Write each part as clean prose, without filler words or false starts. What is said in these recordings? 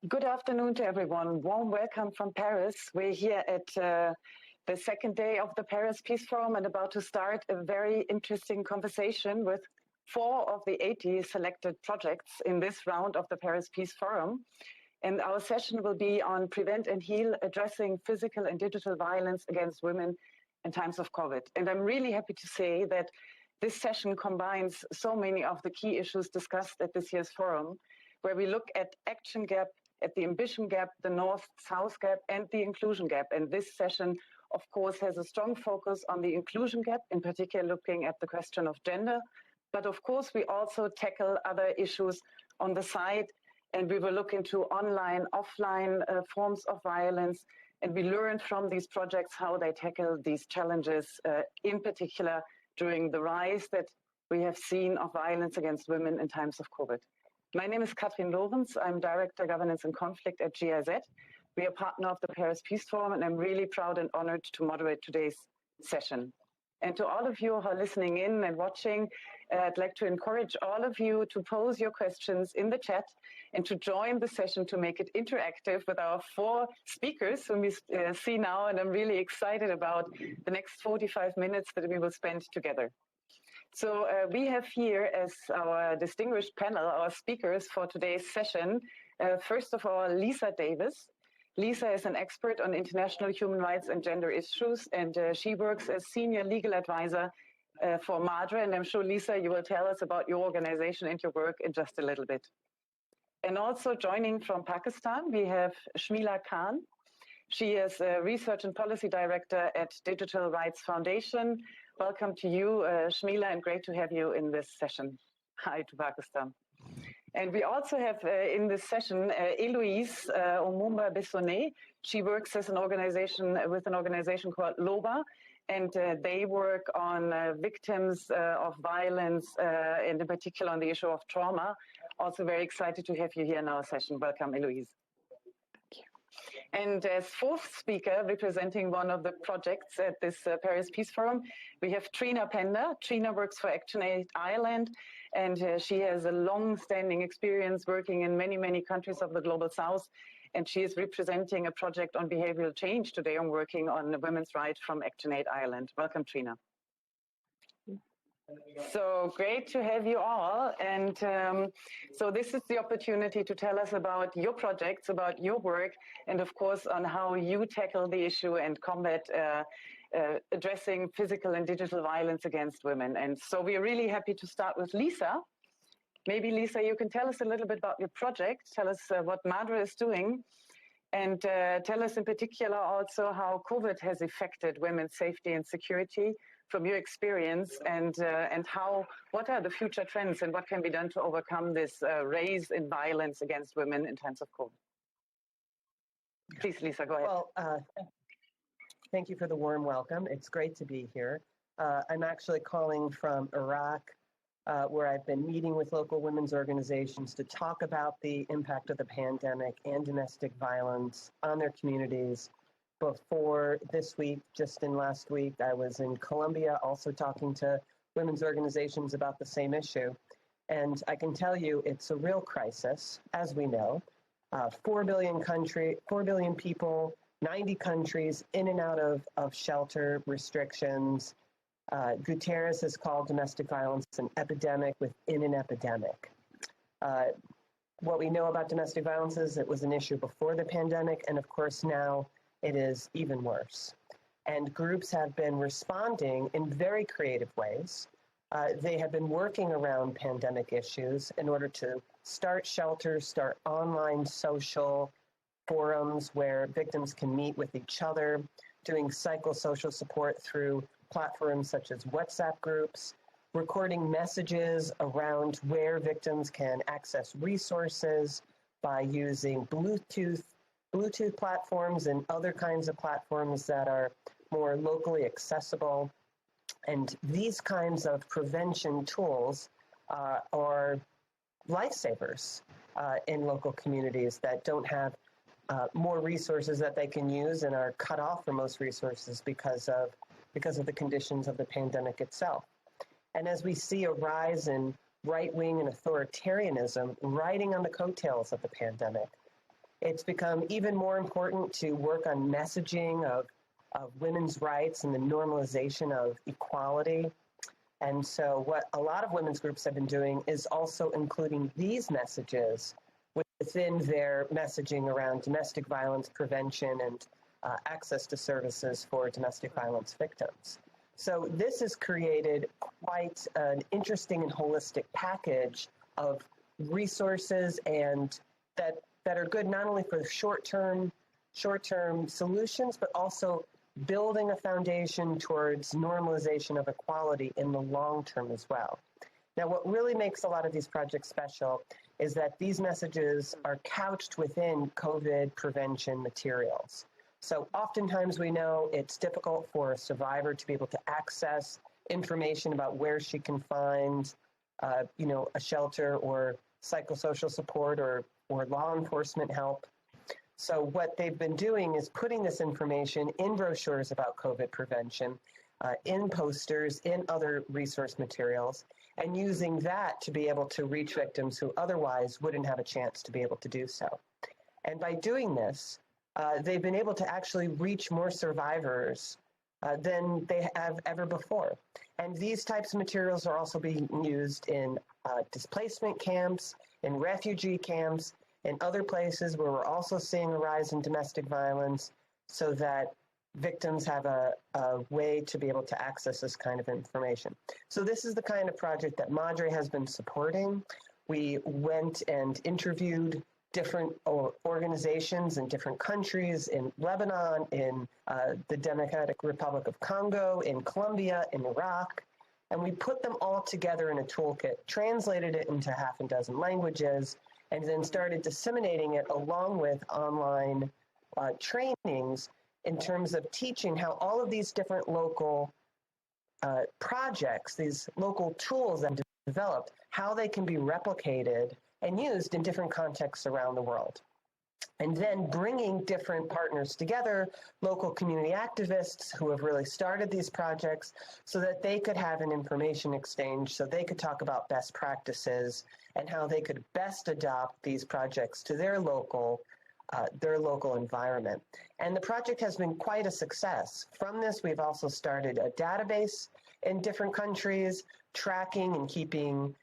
Good afternoon to everyone. Warm welcome from Paris. We're here at the second day of the Paris Peace Forum and about to start a very interesting conversation with 4 of the 80 selected projects in this round of the Paris Peace Forum. And our session will be on Prevent and Heal, addressing physical and digital violence against women in times of COVID. And I'm really happy to say that this session combines so many of the key issues discussed at this year's forum, where we look at action gap, at the ambition gap, the north-south gap, and the inclusion gap. And this session, of course, has a strong focus on the inclusion gap, in particular looking at the question of gender. But of course, we also tackle other issues on the side, and we will look into online, offline forms of violence, and we learn from these projects how they tackle these challenges, in particular during the rise that we have seen of violence against women in times of COVID. My name is Katrin Lorenz. I'm Director Governance and Conflict at GIZ. We are partner of the Paris Peace Forum, and I'm really proud and honored to moderate today's session. And to all of you who are listening in and watching, I'd like to encourage all of you to pose your questions in the chat and to join the session to make it interactive with our 4 speakers whom we see now. And I'm really excited about the next 45 minutes that we will spend together. So we have here as our distinguished panel, our speakers for today's session, first of all, Lisa Davis. Lisa is an expert on international human rights and gender issues, and she works as senior legal advisor for MADRE. And I'm sure, Lisa, you will tell us about your organization and your work in just a little bit. And also joining from Pakistan, we have Shmila Khan. She is a research and policy director at Digital Rights Foundation. Welcome to you, Shmila, and great to have you in this session. Hi to Pakistan. And we also have in this session Eloise Omumba Bessonet. She works as an organization with an organization called LOBA, and they work on victims of violence, and in particular on the issue of trauma. Also very excited to have you here in our session. Welcome, Eloise. And as 4th speaker, representing one of the projects at this Paris Peace Forum, we have Trina Pender. Trina works for ActionAid Ireland, and she has a long-standing experience working in many, many countries of the Global South, and she is representing a project on behavioral change today. I'm working on women's rights from ActionAid Ireland. Welcome, Trina. So great to have you all. And so this is the opportunity to tell us about your projects, about your work, and of course on how you tackle the issue and combat addressing physical and digital violence against women. And so we're really happy to start with Lisa. Maybe Lisa, you can tell us a little bit about your project, tell us what MADRE is doing, and tell us in particular also how COVID has affected women's safety and security from your experience, and what are the future trends and what can be done to overcome this rise in violence against women in times of COVID. Please, Lisa, go ahead. Well, thank you for the warm welcome. It's great to be here. I'm actually calling from Iraq, where I've been meeting with local women's organizations to talk about the impact of the pandemic and domestic violence on their communities. Before this week, just in last week, I was in Colombia also talking to women's organizations about the same issue. And I can tell you it's a real crisis, as we know. 4 billion people, 90 countries in and out of shelter restrictions. Guterres has called domestic violence an epidemic within an epidemic. What we know about domestic violence is it was an issue before the pandemic, and of course now it is even worse. And groups have been responding in very creative ways. They have been working around pandemic issues in order to start shelters, start online social forums where victims can meet with each other, doing psychosocial support through platforms such as WhatsApp groups, recording messages around where victims can access resources by using Bluetooth platforms and other kinds of platforms that are more locally accessible. And these kinds of prevention tools are lifesavers in local communities that don't have more resources that they can use and are cut off from most resources because of the conditions of the pandemic itself. And as we see a rise in right-wing and authoritarianism riding on the coattails of the pandemic, It's become even more important to work on messaging of women's rights and the normalization of equality. And so what a lot of women's groups have been doing is also including these messages within their messaging around domestic violence prevention and access to services for domestic violence victims. So this has created quite an interesting and holistic package of resources and that are good not only for short-term solutions, but also building a foundation towards normalization of equality in the long term as well. Now, what really makes a lot of these projects special is that these messages are couched within COVID prevention materials. So oftentimes we know it's difficult for a survivor to be able to access information about where she can find, a shelter or psychosocial support or law enforcement help. So what they've been doing is putting this information in brochures about COVID prevention, in posters, in other resource materials, and using that to be able to reach victims who otherwise wouldn't have a chance to be able to do so. And by doing this, they've been able to actually reach more survivors than they have ever before. And these types of materials are also being used in displacement camps, in refugee camps, in other places where we're also seeing a rise in domestic violence, so that victims have a way to be able to access this kind of information. So this is the kind of project that Madre has been supporting. We went and interviewed different organizations in different countries, in Lebanon, in the Democratic Republic of Congo, in Colombia, in Iraq, and we put them all together in a toolkit, translated it into half a dozen languages, and then started disseminating it along with online trainings in terms of teaching how all of these different local projects, these local tools that have developed, how they can be replicated and used in different contexts around the world. And then bringing different partners together, local community activists who have really started these projects, so that they could have an information exchange, so they could talk about best practices and how they could best adopt these projects to their local environment. And the project has been quite a success. From this, we've also started a database in different countries, tracking and keeping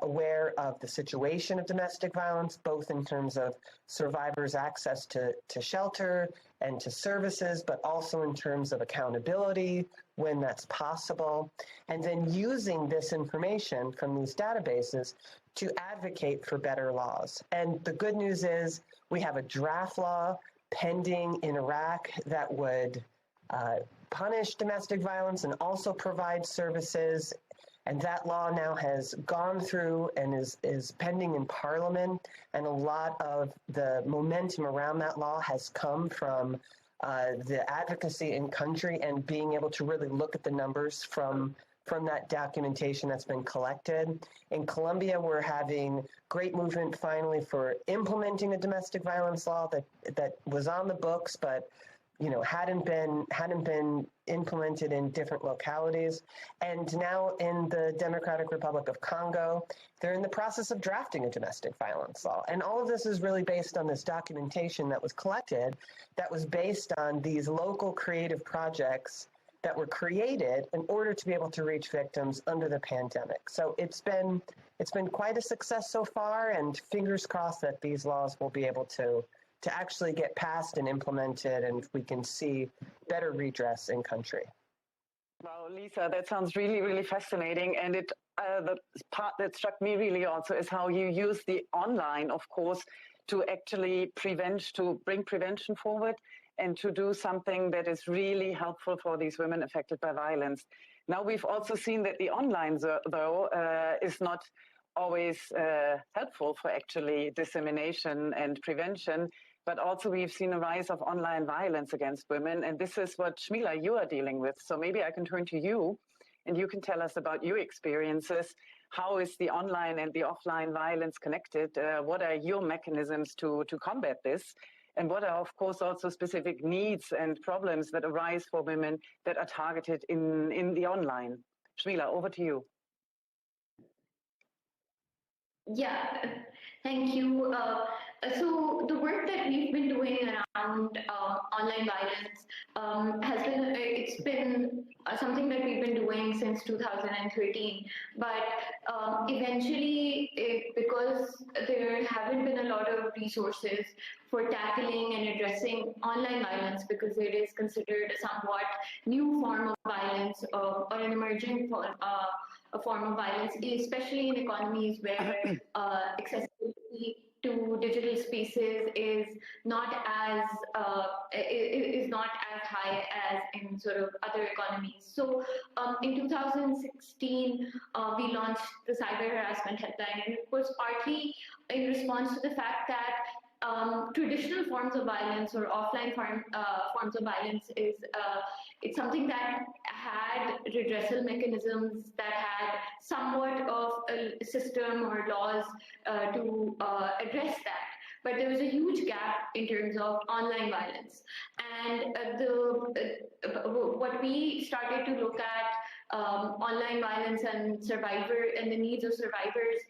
aware of the situation of domestic violence, both in terms of survivors' access to shelter and to services, but also in terms of accountability when that's possible, and then using this information from these databases to advocate for better laws. And the good news is we have a draft law pending in Iraq that would punish domestic violence and also provide services. And that law now has gone through and is pending in Parliament. And a lot of the momentum around that law has come from the advocacy in country and being able to really look at the numbers from that documentation that's been collected. In Colombia, we're having great movement finally for implementing a domestic violence law that was on the books, but hadn't been implemented in different localities. And now in the Democratic Republic of Congo, they're in the process of drafting a domestic violence law. And all of this is really based on this documentation that was collected, that was based on these local creative projects that were created in order to be able to reach victims under the pandemic. So it's been quite a success so far, and fingers crossed that these laws will be able to actually get passed and implemented, and we can see better redress in country. Wow, Lisa, that sounds really, really fascinating. And the part that struck me really also is how you use the online, of course, to actually to bring prevention forward and to do something that is really helpful for these women affected by violence. Now, we've also seen that the online, though, is not always helpful for actually dissemination and prevention, but also we've seen a rise of online violence against women. And this is what, Shmila, you are dealing with. So maybe I can turn to you and you can tell us about your experiences. How is the online and the offline violence connected? What are your mechanisms to combat this? And what are, of course, also specific needs and problems that arise for women that are targeted in the online? Shmila, over to you. Yeah, thank you. So the work that we've been doing around online violence has been it's been something that we've been doing since 2013. But eventually, because there haven't been a lot of resources for tackling and addressing online violence, because it is considered a somewhat new form of violence or an emerging a form of violence, especially in economies where accessibility to digital spaces is not as high as in sort of other economies. So in 2016, we launched the cyber harassment helpline, and it was partly in response to the fact that traditional forms of violence or offline forms of violence it's something that had redressal mechanisms, that had somewhat of a system or laws to address that. But there was a huge gap in terms of online violence. And what we started to look at online violence and the needs of survivors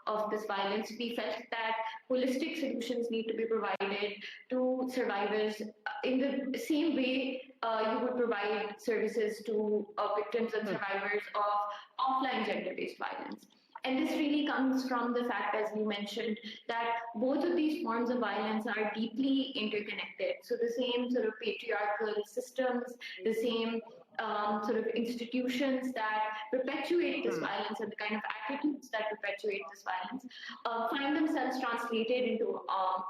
of this violence, we felt that holistic solutions need to be provided to survivors in the same way you would provide services to victims and survivors of offline gender-based violence. And this really comes from the fact, as you mentioned, that both of these forms of violence are deeply interconnected. So the same sort of patriarchal systems, the same sort of institutions that perpetuate this violence and the kind of attitudes that perpetuate this violence find themselves translated into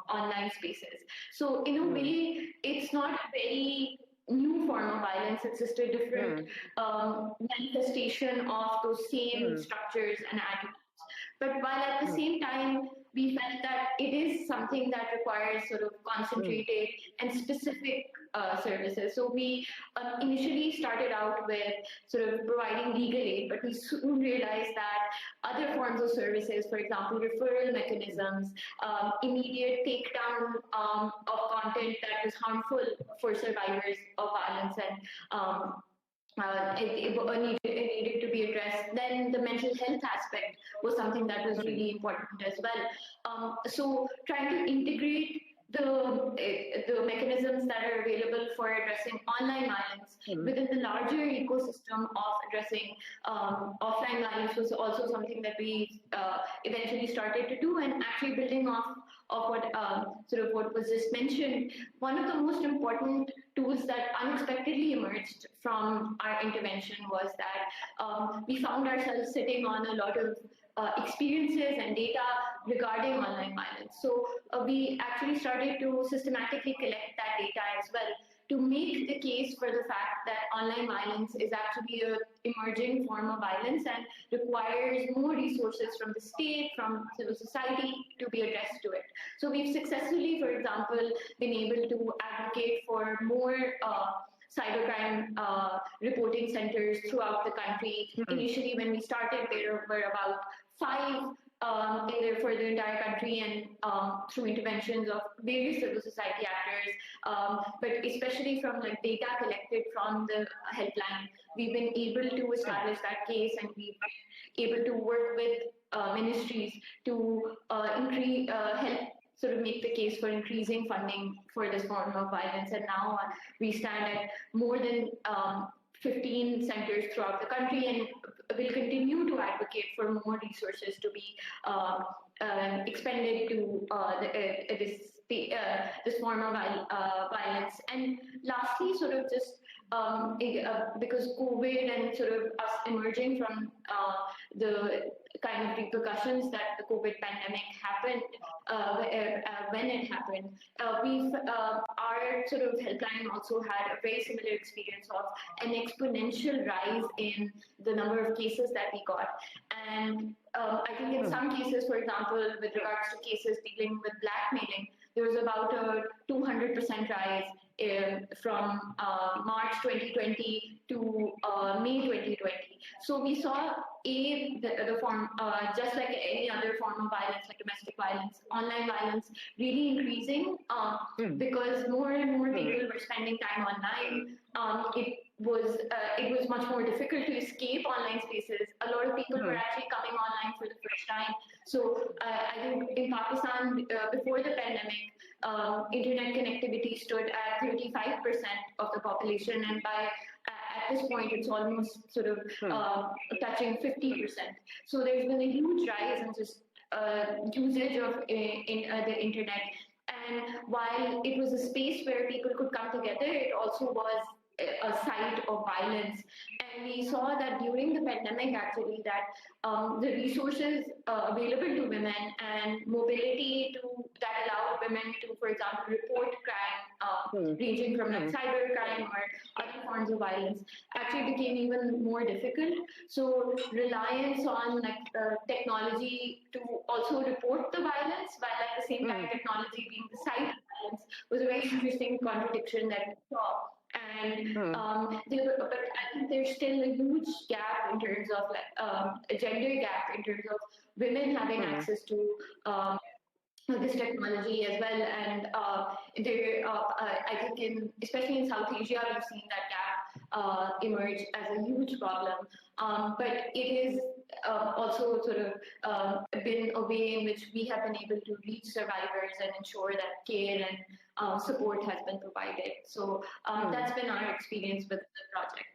online spaces. So in a way, it's not a very new form of violence. It's just a different manifestation of those same structures and attitudes. But while at the same time, we felt that it is something that requires sort of concentrated and specific services. So we initially started out with sort of providing legal aid, but we soon realized that other forms of services, for example, referral mechanisms, immediate takedown of content that was harmful for survivors of violence and it needed to be addressed. Then the mental health aspect was something that was really important as well. So trying to integrate the mechanisms that are available for addressing online violence within the larger ecosystem of addressing offline violence was also something that we eventually started to do. And actually building off of what sort of what was just mentioned, one of the most important tools that unexpectedly emerged from our intervention was that we found ourselves sitting on a lot of experiences and data regarding online violence. So we actually started to systematically collect that data as well to make the case for the fact that online violence is actually an emerging form of violence and requires more resources from the state, from civil society to be addressed to it. So we've successfully, for example, been able to advocate for more cybercrime reporting centers throughout the country. Initially, when we started, there were about 5 for the entire country, and through interventions of various civil society actors, but especially from like data collected from the helpline, we've been able to establish that case, and we've been able to work with ministries to help sort of make the case for increasing funding for this form of violence. And now we stand at more than 15 centers throughout the country, and will continue to advocate for more resources to be expended to this form of violence. And lastly, sort of just because COVID and sort of us emerging from the kind of repercussions that the COVID pandemic happened, when it happened, our sort of helpline also had a very similar experience of an exponential rise in the number of cases that we got. And I think in some cases, for example, with regards to cases dealing with blackmailing, there was about a 200% rise from March 2020 to May 2020. So we saw the form, just like any other form of violence, like domestic violence, online violence, really increasing because more and more people were spending time online. It was much more difficult to escape online spaces. A lot of people were actually coming online for the first time. So I think in Pakistan, before the pandemic, internet connectivity stood at 35% of the population, and at this point, it's almost sort of touching 50%. So there's been a huge rise in just usage of the internet. And while it was a space where people could come together, it also was a site of violence. And we saw that during the pandemic, actually, that the resources available to women and mobility that allowed women to, for example, report crime, ranging from like cyber crime or other forms of violence, actually became even more difficult. So reliance on technology to also report the violence, while at the same time technology being the site of violence, was a very interesting contradiction that we saw. And but I think there's still a huge gap in terms of a gender gap in terms of women having access to this technology as well. And I think especially in South Asia, we've seen that gap emerge as a huge problem. But it is also sort of been a way in which we have been able to reach survivors and ensure that care and support has been provided. So that's been our experience with the project.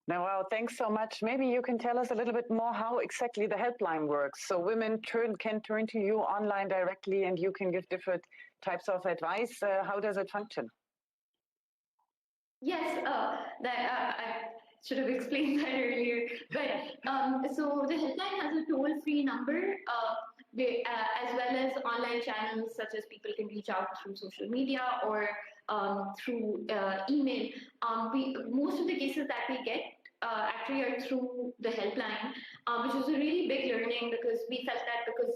Now, wow, thanks so much. Maybe you can tell us a little bit more how exactly the helpline works. So women can turn to you online directly and you can give different types of advice. How does it function? Yes, I should have explained that earlier. But so the helpline has a toll-free number, as well as online channels such as people can reach out through social media or through email. Most of the cases that we get actually are through the helpline, which was a really big learning because we felt that because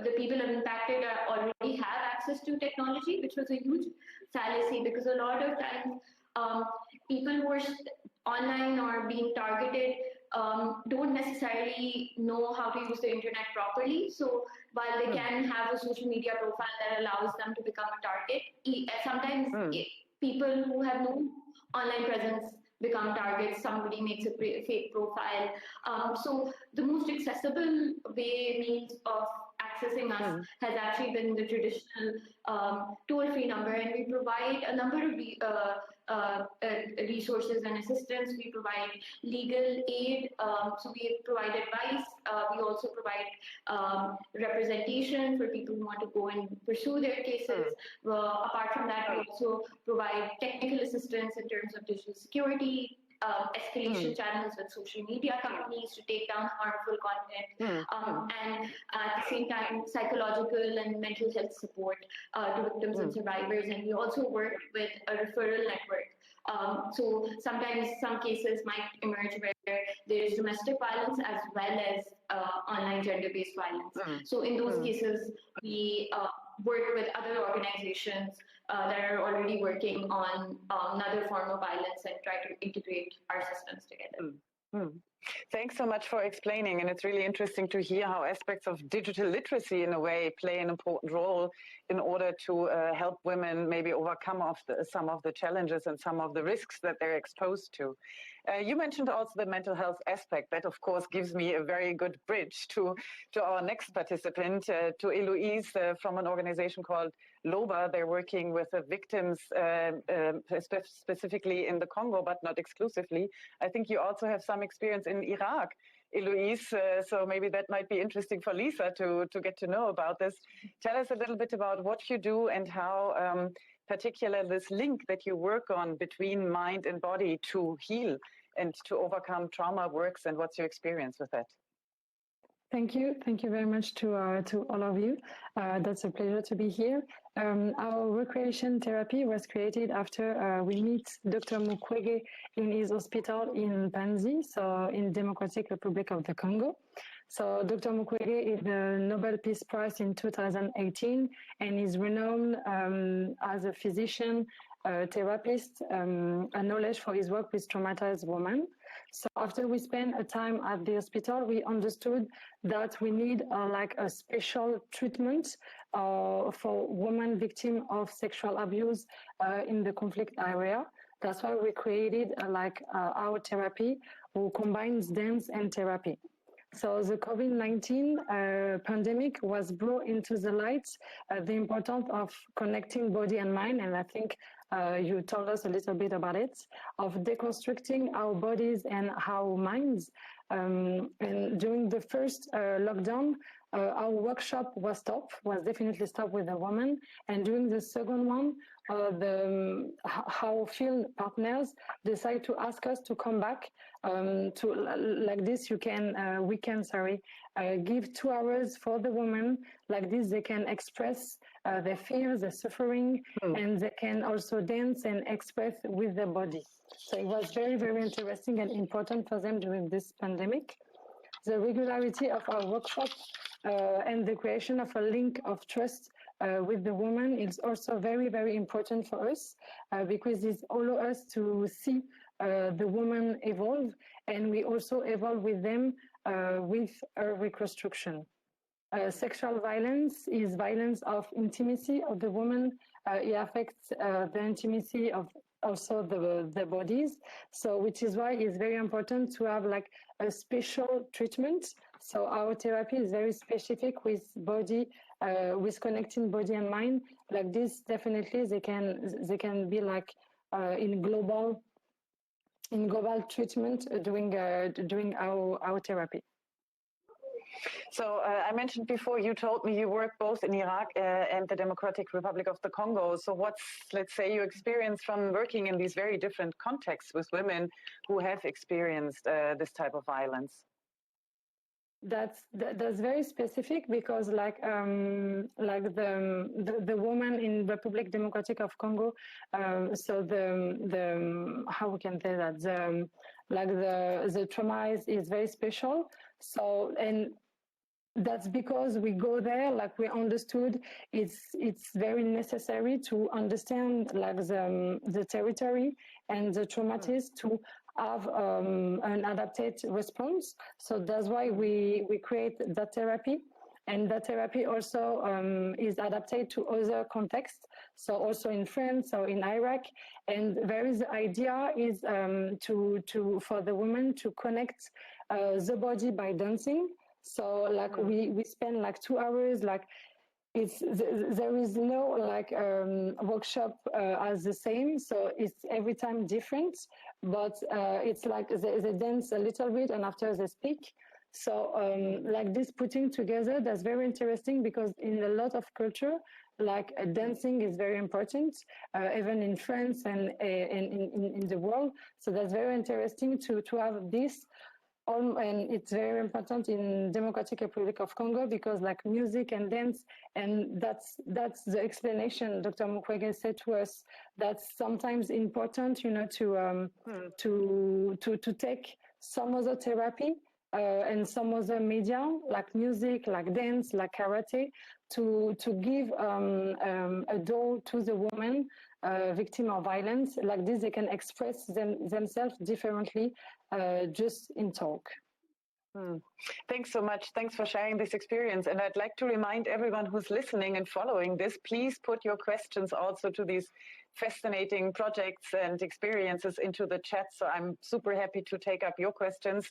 the people impacted already have access to technology, which was a huge fallacy because a lot of times people who are online or being targeted don't necessarily know how to use the internet properly. So while they can have a social media profile that allows them to become a target, sometimes people who have no online presence become targets. Somebody makes a fake profile. So the most accessible means of accessing us has actually been the traditional toll-free number, and we provide a number of resources and assistance. We provide legal aid, so we provide advice. We also provide representation for people who want to go and pursue their cases. Apart from that, we also provide technical assistance in terms of digital security, escalation channels with social media companies to take down harmful content, and at the same time, psychological and mental health support to victims and survivors. And we also work with a referral network. So sometimes some cases might emerge where there is domestic violence as well as online gender-based violence. So in those cases, we work with other organizations that are already working on another form of violence and try to integrate our systems together. Thanks so much for explaining. And it's really interesting to hear how aspects of digital literacy, in a way, play an important role in order to help women maybe overcome some of the challenges and some of the risks that they're exposed to. You mentioned also the mental health aspect. That, of course, gives me a very good bridge to our next participant, to Eloise from an organization called LOBA. They're working with victims specifically in the Congo, but not exclusively. I think you also have some experience in Iraq, Eloise, so maybe that might be interesting for Lisa to get to know about this. Tell us a little bit about what you do and how particular this link that you work on between mind and body to heal and to overcome trauma works, and what's your experience with that? Thank you. Thank you very much to all of you. That's a pleasure to be here. Our recreation therapy was created after we meet Dr. Mukwege in his hospital in Panzi, so in Democratic Republic of the Congo. So Dr. Mukwege is the Nobel Peace Prize in 2018 and is renowned as a physician therapist, a knowledge for his work with traumatized women. So after we spent a time at the hospital, we understood that we need like a special treatment for women victims of sexual abuse in the conflict area. That's why we created our therapy, who combines dance and therapy. So the COVID-19 pandemic was brought into the light the importance of connecting body and mind, and I think you told us a little bit about it, of deconstructing our bodies and our minds. And during the first lockdown, our workshop was definitely stopped with a woman. And during the second one, our field partners decided to ask us to come back to like this. We can give 2 hours for the women. Like this, they can express their fears, their suffering, and they can also dance and express with their body. So it was very, very interesting and important for them during this pandemic. The regularity of our workshop and the creation of a link of trust with the woman is also very, very important for us because it allows us to see the woman evolve, and we also evolve with them with a reconstruction. Sexual violence is violence of intimacy of the woman. It affects the intimacy of also the bodies. So which is why it's very important to have like a special treatment. So our therapy is very specific with body, with connecting body and mind. Like this, definitely they can be like in global treatment during our therapy. So I mentioned before, you told me you work both in Iraq and the Democratic Republic of the Congo. So what's, let's say, your experience from working in these very different contexts with women who have experienced this type of violence? That's very specific because like the woman in Republic Democratic of Congo, so the how we can say that the trauma is very special. So and that's because we go there, like we understood it's very necessary to understand like the territory and the traumatism to have an adapted response. So that's why we create that therapy. And that therapy also is adapted to other contexts. So also in France or in Iraq. And there is the idea is for the women to connect the body by dancing. So like we spend like 2 hours, like there is no like workshop as the same. So it's every time different, but it's like they dance a little bit and after they speak. So like this putting together, that's very interesting because in a lot of culture, like dancing is very important, even in France and in the world. So that's very interesting to have this. And it's very important in Democratic Republic of Congo because like music and dance, and that's the explanation Dr. Mukwege said to us. That's sometimes important, you know, to take some other therapy and some other media like music, like dance, like karate, to give a door to the woman victim of violence. Like this, they can express themselves differently just in talk. Thanks so much. Thanks for sharing this experience. And I'd like to remind everyone who's listening and following this, please put your questions also to these fascinating projects and experiences into the chat. So I'm super happy to take up your questions.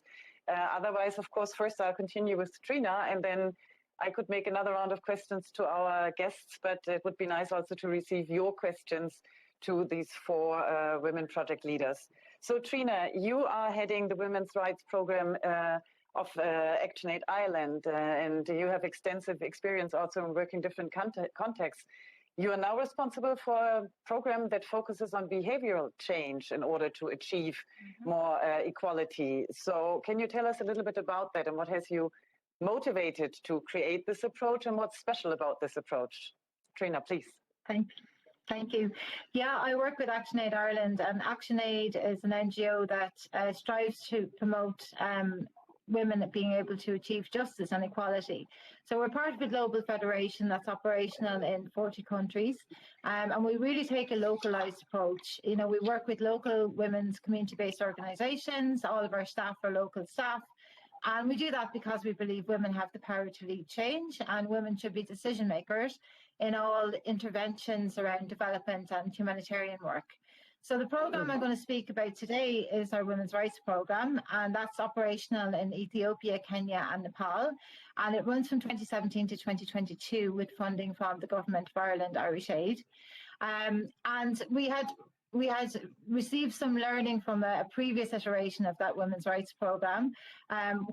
Otherwise, of course, first I'll continue with Trina, and then I could make another round of questions to our guests, but it would be nice also to receive your questions to these 4 women project leaders. So Trina, you are heading the Women's Rights Program of ActionAid Ireland, and you have extensive experience also in working different contexts. You are now responsible for a program that focuses on behavioral change in order to achieve more equality. So can you tell us a little bit about that and what has you motivated to create this approach and what's special about this approach? Trina, please. Thank you. Yeah, I work with ActionAid Ireland, and ActionAid is an NGO that strives to promote women being able to achieve justice and equality. So we're part of a global federation that's operational in 40 countries, and we really take a localized approach. You know, we work with local women's community-based organizations. All of our staff are local staff. And we do that because we believe women have the power to lead change, and women should be decision makers in all interventions around development and humanitarian work. So the program I'm going to speak about today is our women's rights program, and that's operational in Ethiopia, Kenya and Nepal. And it runs from 2017 to 2022 with funding from the Government of Ireland, Irish Aid. And we had received some learning from a previous iteration of that women's rights program,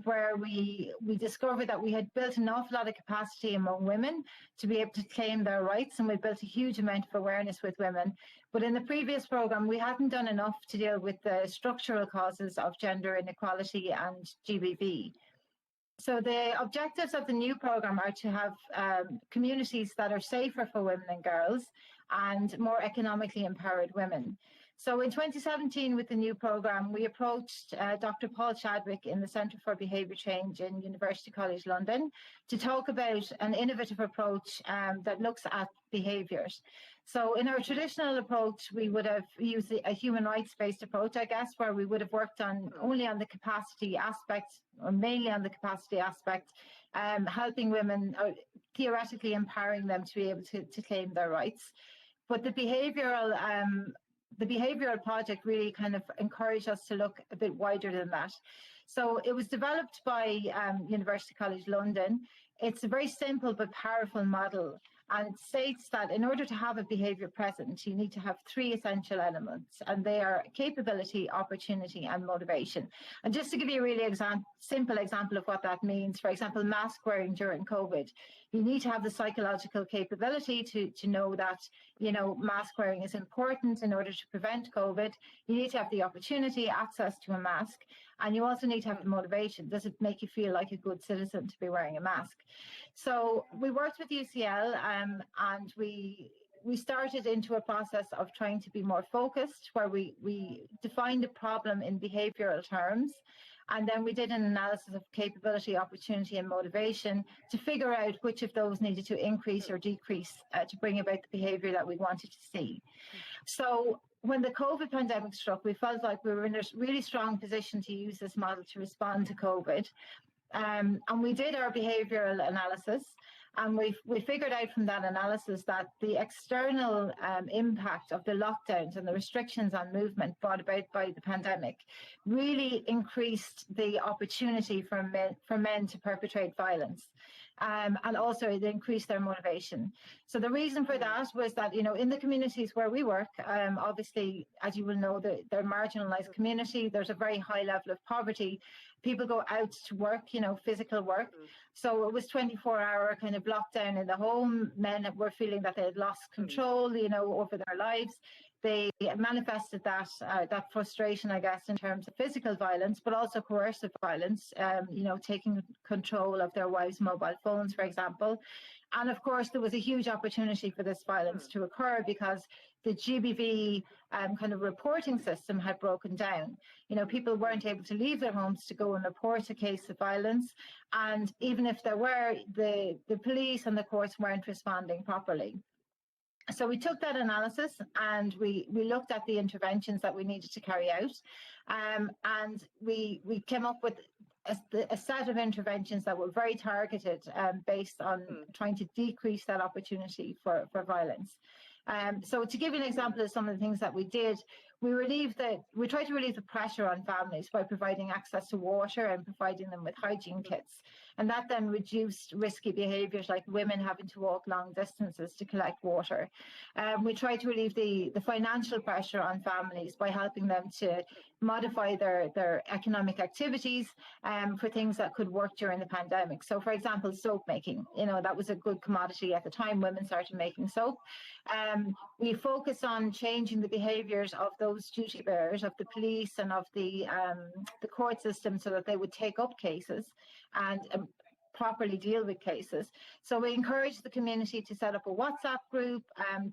where we discovered that we had built an awful lot of capacity among women to be able to claim their rights, and we built a huge amount of awareness with women. But in the previous program, we hadn't done enough to deal with the structural causes of gender inequality and GBV. So the objectives of the new program are to have communities that are safer for women and girls and more economically empowered women. So in 2017, with the new program, we approached Dr. Paul Chadwick in the Centre for Behaviour Change in University College London to talk about an innovative approach that looks at behaviours. So in our traditional approach, we would have used a human rights-based approach, I guess, where we would have worked on only on the capacity aspect, or mainly on the capacity aspect, helping women, or theoretically empowering them to be able to claim their rights. But the behavioural project really kind of encouraged us to look a bit wider than that. So it was developed by University College London. It's a very simple but powerful model, and it states that in order to have a behaviour present, you need to have three essential elements, and they are capability, opportunity and motivation. And just to give you a really simple example of what that means, for example, mask wearing during COVID, you need to have the psychological capability to know that, you know, mask wearing is important in order to prevent COVID. You need to have the opportunity, access to a mask, and you also need to have the motivation. Does it make you feel like a good citizen to be wearing a mask? So we worked with UCL and we started into a process of trying to be more focused, where we defined the problem in behavioural terms. And then we did an analysis of capability, opportunity and motivation to figure out which of those needed to increase or decrease to bring about the behaviour that we wanted to see. So when the COVID pandemic struck, we felt like we were in a really strong position to use this model to respond to COVID. And we did our behavioural analysis, and we figured out from that analysis that the external impact of the lockdowns and the restrictions on movement brought about by the pandemic really increased the opportunity for men to perpetrate violence. And also it increased their motivation. So the reason for that was that, you know, in the communities where we work, obviously, as you will know, they're marginalised community. There's a very high level of poverty. People go out to work, you know, physical work. So it was 24-hour kind of lockdown in the home. Men were feeling that they had lost control, you know, over their lives. They manifested that frustration, I guess, in terms of physical violence, but also coercive violence, you know, taking control of their wives' mobile phones, for example. And of course, there was a huge opportunity for this violence to occur because the GBV kind of reporting system had broken down. You know, people weren't able to leave their homes to go and report a case of violence. And even if there were, the police and the courts weren't responding properly. So we took that analysis and we looked at the interventions that we needed to carry out, and we came up with a set of interventions that were very targeted, based on trying to decrease that opportunity for violence. So to give you an example of some of the things that we did, we tried to relieve the pressure on families by providing access to water and providing them with hygiene kits. And that then reduced risky behaviours like women having to walk long distances to collect water. We tried to relieve the financial pressure on families by helping them to modify their economic activities for things that could work during the pandemic. So, for example, soap making, you know, that was a good commodity at the time. Women started making soap. We focused on changing the behaviours of those duty bearers, of the police and of the court system, so that they would take up cases and properly deal with cases. So we encouraged the community to set up a WhatsApp group,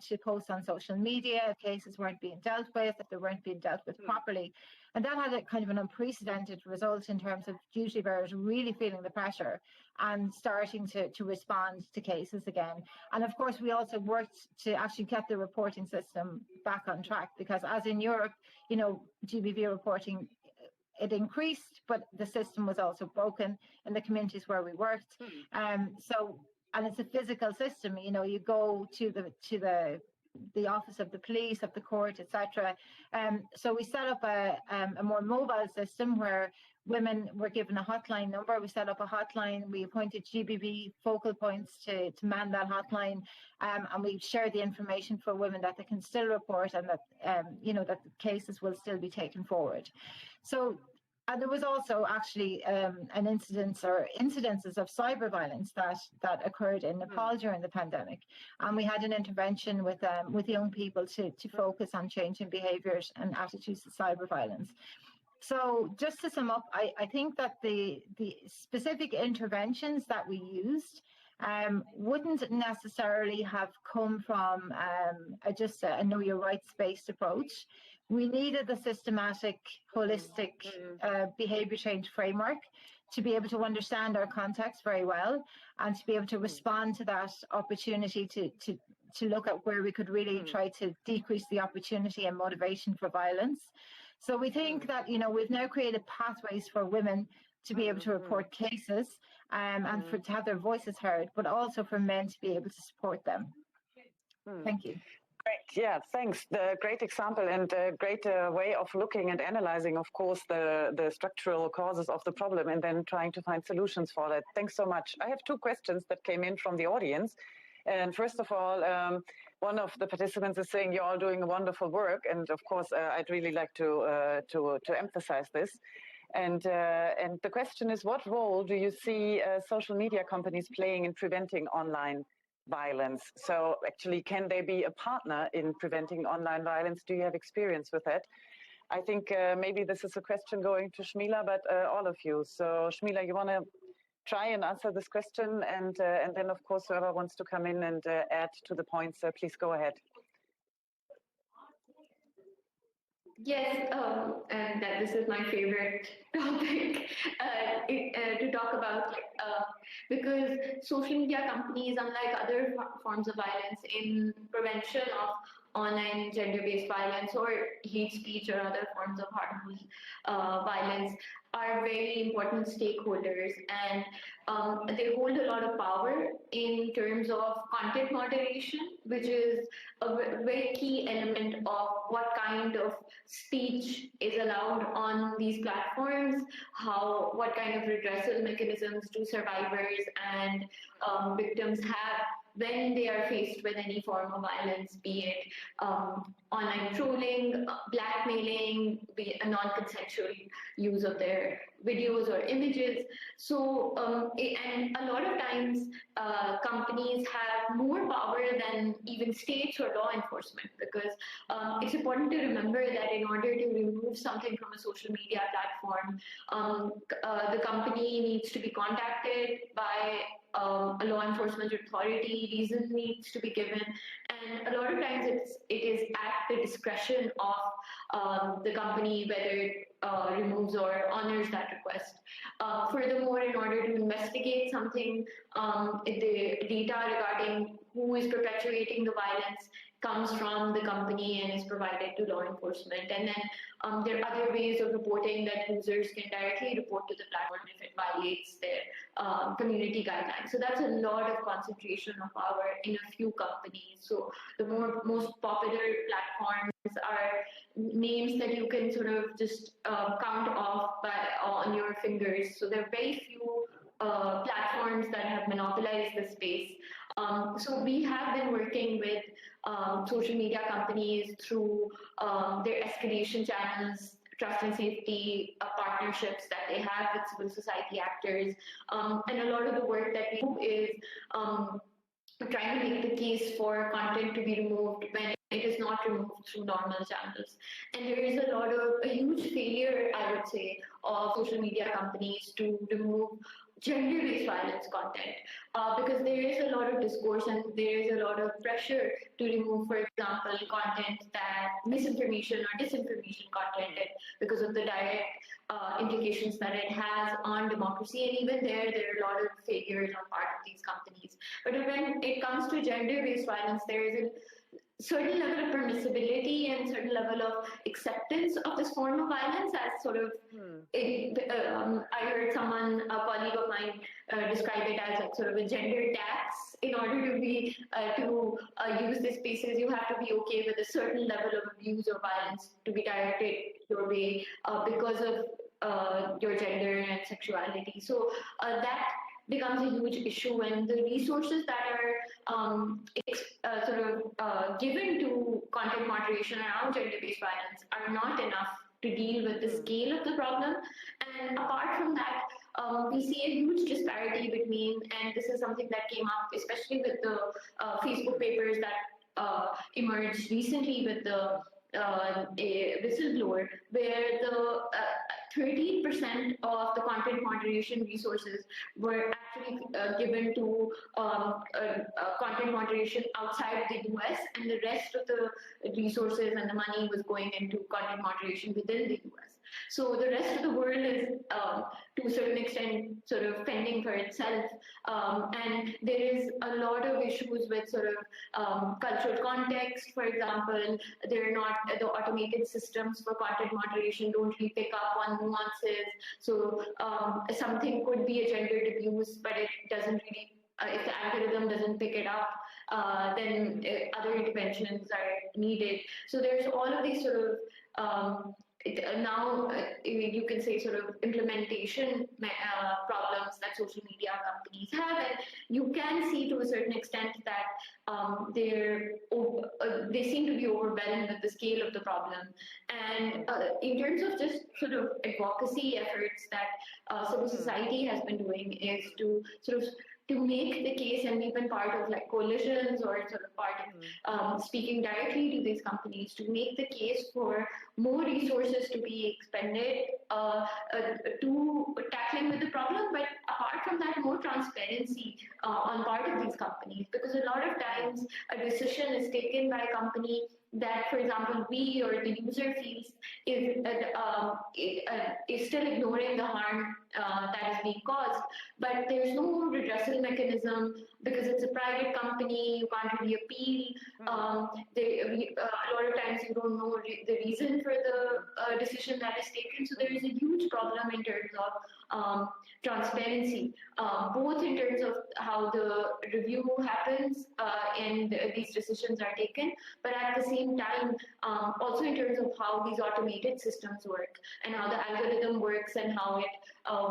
to post on social media if cases weren't being dealt with, if they weren't being dealt with properly. And that had a kind of an unprecedented result in terms of duty bearers really feeling the pressure and starting to respond to cases again. And of course, we also worked to actually get the reporting system back on track, because as in Europe, you know, GBV reporting, it increased, but the system was also broken in the communities where we worked. And it's a physical system. You know, you go to the office of the police, of the court, etc. So we set up a more mobile system where women were given a hotline number. We set up a hotline. We appointed GBV focal points to man that hotline, and we shared the information for women that they can still report, and that you know, that the cases will still be taken forward. So. And there was also actually an incidence or incidences of cyber violence that occurred in Nepal during the pandemic, and we had an intervention with young people to focus on changing behaviours and attitudes to cyber violence. So just to sum up, I think that the specific interventions that we used wouldn't necessarily have come from just a know your rights based approach. We needed a systematic, holistic behaviour change framework to be able to understand our context very well, and to be able to respond to that opportunity to look at where we could really try to decrease the opportunity and motivation for violence. So we think that, you know, we've now created pathways for women to be able to report cases, and to have their voices heard, but also for men to be able to support them. Thank you. Great. Yeah, thanks. The great example and a great way of looking and analyzing, of course, the structural causes of the problem, and then trying to find solutions for that. Thanks so much. I have two questions that came in from the audience. And first of all, one of the participants is saying you're all doing wonderful work, and of course, I'd really like to emphasize this. And the question is, what role do you see social media companies playing in preventing online violence? So actually, can they be a partner in preventing online violence? Do you have experience with that? I think maybe this is a question going to Shmila, but all of you. So Shmila, you want to try and answer this question, and then of course whoever wants to come in and add to the points, please go ahead. Yes, and that this is my favorite topic to talk about, because social media companies, unlike other forms of violence, in prevention of online gender-based violence or hate speech or other forms of harmful violence, are very important stakeholders, and they hold a lot of power in terms of content moderation, which is a very key element of what kind of speech is allowed on these platforms, what kind of redressal mechanisms do survivors and victims have when they are faced with any form of violence, be it online trolling, blackmailing, be it a non-consensual use of their videos or images. So, and a lot of times companies have more power than even states or law enforcement, because it's important to remember that in order to remove something from a social media platform, the company needs to be contacted by a law enforcement authority, reason needs to be given, and a lot of times it is at the discretion of the company whether it removes or honors that request. Furthermore, in order to investigate something, the data regarding who is perpetuating the violence comes from the company and is provided to law enforcement. And then there are other ways of reporting that users can directly report to the platform if it violates their community guidelines. So that's a lot of concentration of power in a few companies. So the most popular platforms are names that you can sort of just count off on your fingers. So there are very few platforms that have monopolized the space. So we have been working with social media companies through their escalation channels, trust and safety partnerships that they have with civil society actors. And a lot of the work that we do is trying to make the case for content to be removed when it is not removed through normal channels. And there is a huge failure, I would say, of social media companies to remove gender-based violence content, because there is a lot of discourse and there is a lot of pressure to remove, for example, content that misinformation or disinformation content, because of the direct implications that it has on democracy. And even there are a lot of failures on part of these companies. But when it comes to gender-based violence, there is a certain level of permissibility and certain level of acceptance of this form of violence as sort of, I heard someone, a colleague of mine, describe it as like sort of a gender tax. In order to be use these spaces, you have to be okay with a certain level of abuse or violence to be directed your way because of your gender and sexuality. So that becomes a huge issue when the resources that are given to content moderation around gender-based violence are not enough to deal with the scale of the problem. And apart from that, we see a huge disparity between, and this is something that came up especially with the Facebook papers that emerged recently with the a whistleblower, where the 13% of the content moderation resources were actually given to content moderation outside the US, and the rest of the resources and the money was going into content moderation within the US. So the rest of the world is, to a certain extent, sort of fending for itself. And there is a lot of issues with sort of cultural context. For example, they're not, the automated systems for content moderation don't really pick up on nuances. So something could be a gendered abuse, but it doesn't really, if the algorithm doesn't pick it up, then other interventions are needed. So there's all of these sort of now you can say sort of implementation problems that social media companies have, and you can see to a certain extent that they seem to be overwhelmed with the scale of the problem. And in terms of just sort of advocacy efforts that civil society has been doing is to sort of to make the case, and we've been part of like coalitions or sort of part of speaking directly to these companies to make the case for more resources to be expended to tackling with the problem, but apart from that, more transparency on part of these companies, because a lot of times a decision is taken by a company that, for example, we or the user feels is still ignoring the harm that is being caused, but there's no redressal mechanism because it's a private company. You can't really appeal. A lot of times you don't know the reason for the decision that is taken. So there is a huge problem in terms of transparency, both in terms of how the review happens and these decisions are taken, but at the same time, also in terms of how these automated systems work and how the algorithm works and how it,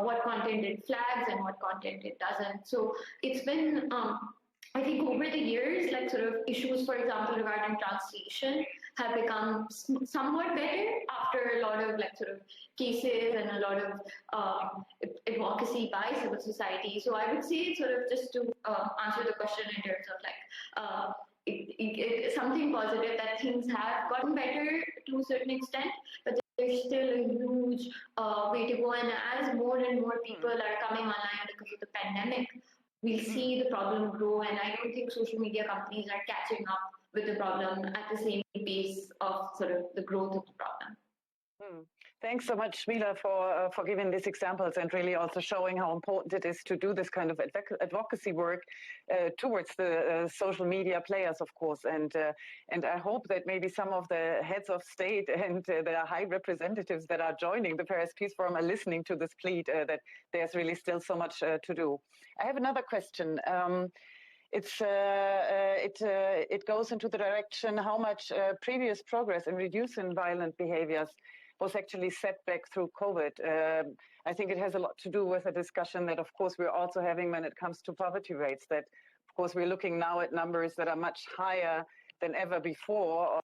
what content it flags and what content it doesn't. So it's been, I think over the years, like sort of issues, for example, regarding translation have become somewhat better after a lot of like sort of cases and a lot of advocacy by civil society. So I would say sort of just to answer the question in terms of like, it's something positive that things have gotten better to a certain extent, but there's still a huge way to go. And as more and more people are coming online because of the pandemic, we'll see the problem grow. And I don't think social media companies are catching up with the problem at the same pace of sort of the growth of the problem. Thanks so much, Mila, for giving these examples and really also showing how important it is to do this kind of advocacy work towards the social media players, of course. And I hope that maybe some of the heads of state and the high representatives that are joining the Paris Peace Forum are listening to this plea that there's really still so much to do. I have another question. It goes into the direction how much previous progress in reducing violent behaviors was actually set back through COVID. I think it has a lot to do with a discussion that, of course, we're also having when it comes to poverty rates, that, of course, we're looking now at numbers that are much higher than ever before, or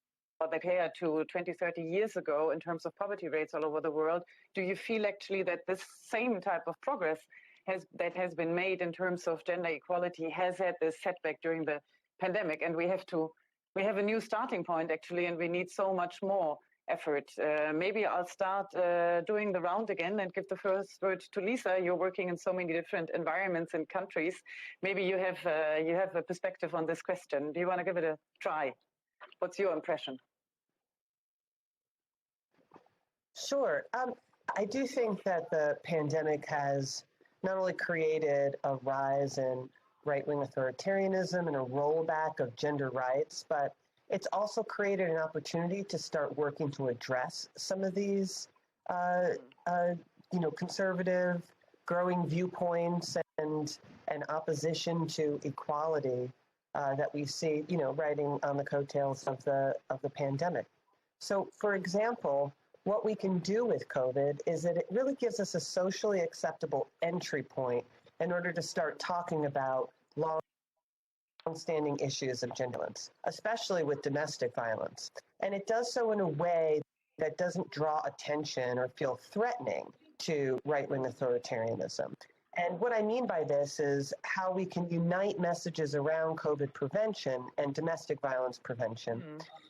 compared to 20, 30 years ago in terms of poverty rates all over the world. Do you feel actually that this same type of progress that has been made in terms of gender equality has had this setback during the pandemic, and we have a new starting point actually, and we need so much more effort. Maybe I'll start doing the round again and give the first word to Lisa. You're working in so many different environments and countries. Maybe you have a perspective on this question. Do you want to give it a try? What's your impression? Sure. I do think that the pandemic has not only created a rise in right-wing authoritarianism and a rollback of gender rights, but it's also created an opportunity to start working to address some of these, conservative, growing viewpoints and opposition to equality that we see, riding on the coattails of the pandemic. So, for example, what we can do with COVID is that it really gives us a socially acceptable entry point in order to start talking about long-standing issues of gender violence, especially with domestic violence. And it does so in a way that doesn't draw attention or feel threatening to right-wing authoritarianism. And what I mean by this is how we can unite messages around COVID prevention and domestic violence prevention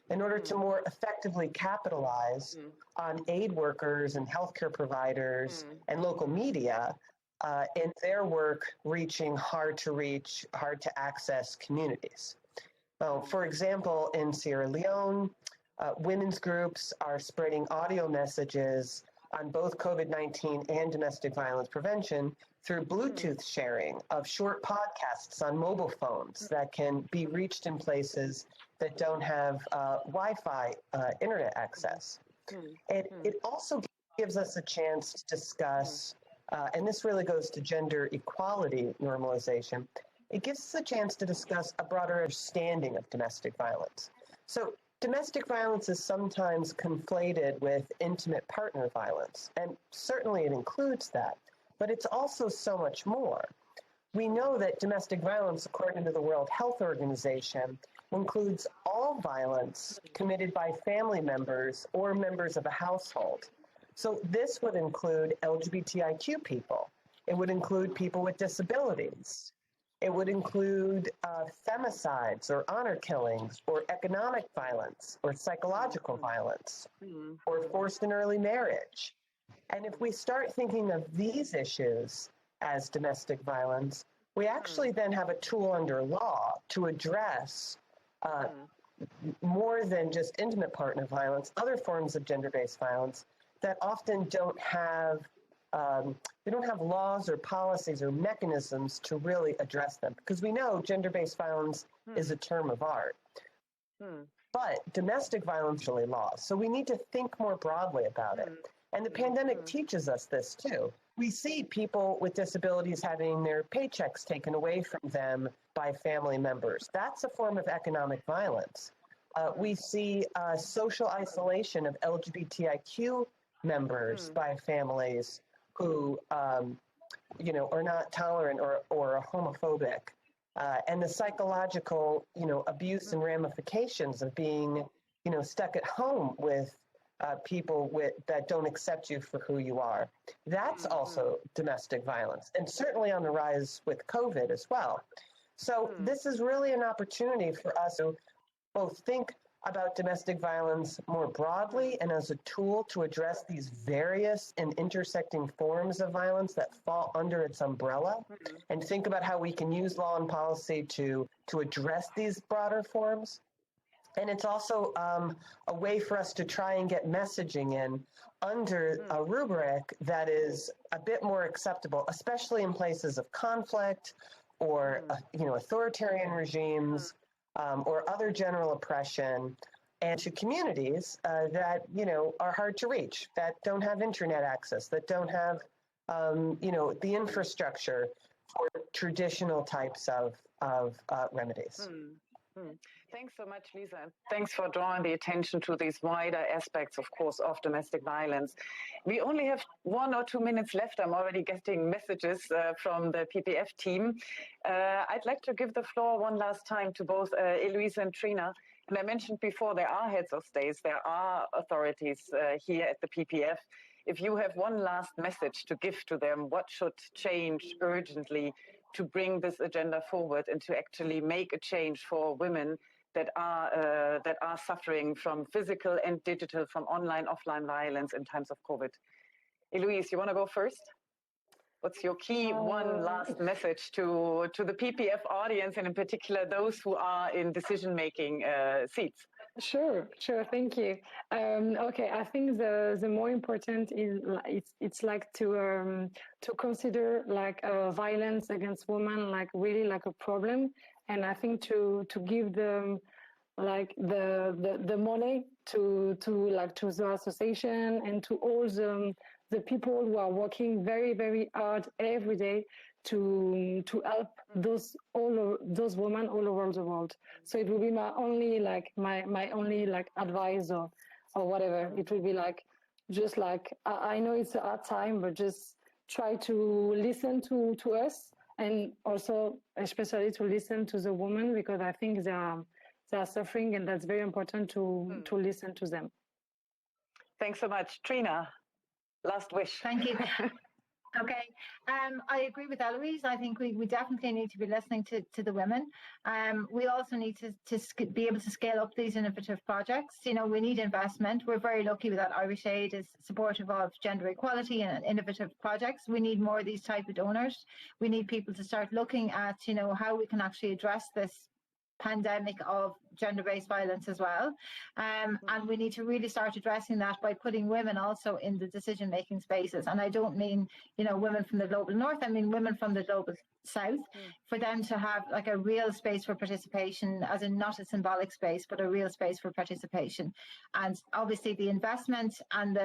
in order to more effectively capitalize on aid workers and healthcare providers and local media in their work reaching hard to access communities. For example, in Sierra Leone, women's groups are spreading audio messages on both COVID-19 and domestic violence prevention through Bluetooth sharing of short podcasts on mobile phones that can be reached in places that don't have Wi-Fi internet access. It also gives us a chance to discuss, and this really goes to gender equality normalization, it gives us a chance to discuss a broader understanding of domestic violence. So domestic violence is sometimes conflated with intimate partner violence, and certainly it includes that, but it's also so much more. We know that domestic violence, according to the World Health Organization, includes all violence committed by family members or members of a household. So this would include LGBTIQ people. It would include people with disabilities. It would include femicides or honor killings or economic violence or psychological violence or forced and early marriage. And if we start thinking of these issues as domestic violence, we actually then have a tool under law to address more than just intimate partner violence, other forms of gender-based violence that often don't have laws or policies or mechanisms to really address them. Because we know gender-based violence is a term of art. But domestic violence is really laws. So we need to think more broadly about it. And the pandemic teaches us this too. We see people with disabilities having their paychecks taken away from them by family members. That's a form of economic violence. We see social isolation of LGBTIQ members by families who, are not tolerant or are homophobic. And the psychological, abuse and ramifications of being, stuck at home with people that don't accept you for who you are. That's also domestic violence, and certainly on the rise with COVID as well. So this is really an opportunity for us to both think about domestic violence more broadly and as a tool to address these various and intersecting forms of violence that fall under its umbrella, and think about how we can use law and policy to address these broader forms. And it's also a way for us to try and get messaging in under a rubric that is a bit more acceptable, especially in places of conflict or, authoritarian regimes or other general oppression, and to communities that, are hard to reach, that don't have internet access, that don't have, the infrastructure for traditional types of remedies. Thanks so much, Lisa. Thanks for drawing the attention to these wider aspects, of course, of domestic violence. We only have 1 or 2 minutes left. I'm already getting messages from the PPF team. I'd like to give the floor one last time to both Eloise and Trina. And I mentioned before, there are heads of states, there are authorities here at the PPF. If you have one last message to give to them, what should change urgently to bring this agenda forward and to actually make a change for women that are suffering from physical and digital, from online, offline violence in times of COVID. Eloise, you want to go first? What's your key one last message to the PPF audience, and in particular those who are in decision-making seats? Sure. Thank you. Okay, I think the more important is it's like to consider like violence against women like really like a problem, and I think to give them like the money to the association and to all the people who are working very, very hard every day to help those women all over the world. So it will be my only advice or whatever. It will be like just like I know it's a hard time, but just try to listen to us, and also especially to listen to the women, because I think they are suffering, and that's very important to listen to them. Thanks so much. Trina, last wish. Thank you. Okay. I agree with Eloise. I think we definitely need to be listening to the women. We also need to be able to scale up these innovative projects. You know, we need investment. We're very lucky that Irish Aid is supportive of gender equality and innovative projects. We need more of these type of donors. We need people to start looking at, you know, how we can actually address this pandemic of gender-based violence as well. And we need to really start addressing that by putting women also in the decision-making spaces. And I don't mean, you know, women from the global north, I mean women from the global south, for them to have like a real space for participation, as in not a symbolic space, but a real space for participation. And obviously the investment and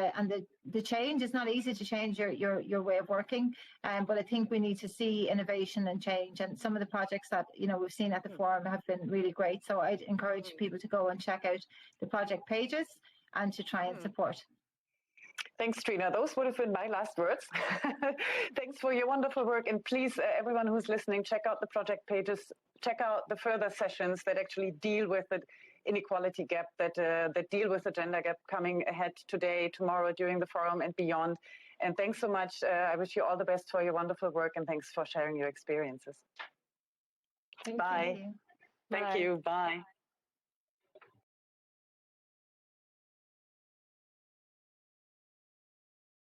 the change is not easy to change your way of working. But I think we need to see innovation and change. And some of the projects that, you know, we've seen at the forum have been really great. So I'd encourage people to go and check out the project pages and to try and support. Thanks, Trina. Those would have been my last words. Thanks for your wonderful work. And please, everyone who's listening, check out the project pages, check out the further sessions that actually deal with the inequality gap, that deal with the gender gap coming ahead today, tomorrow, during the forum and beyond. And thanks so much. I wish you all the best for your wonderful work, and thanks for sharing your experiences. Bye. Thank you. Thank you. Bye.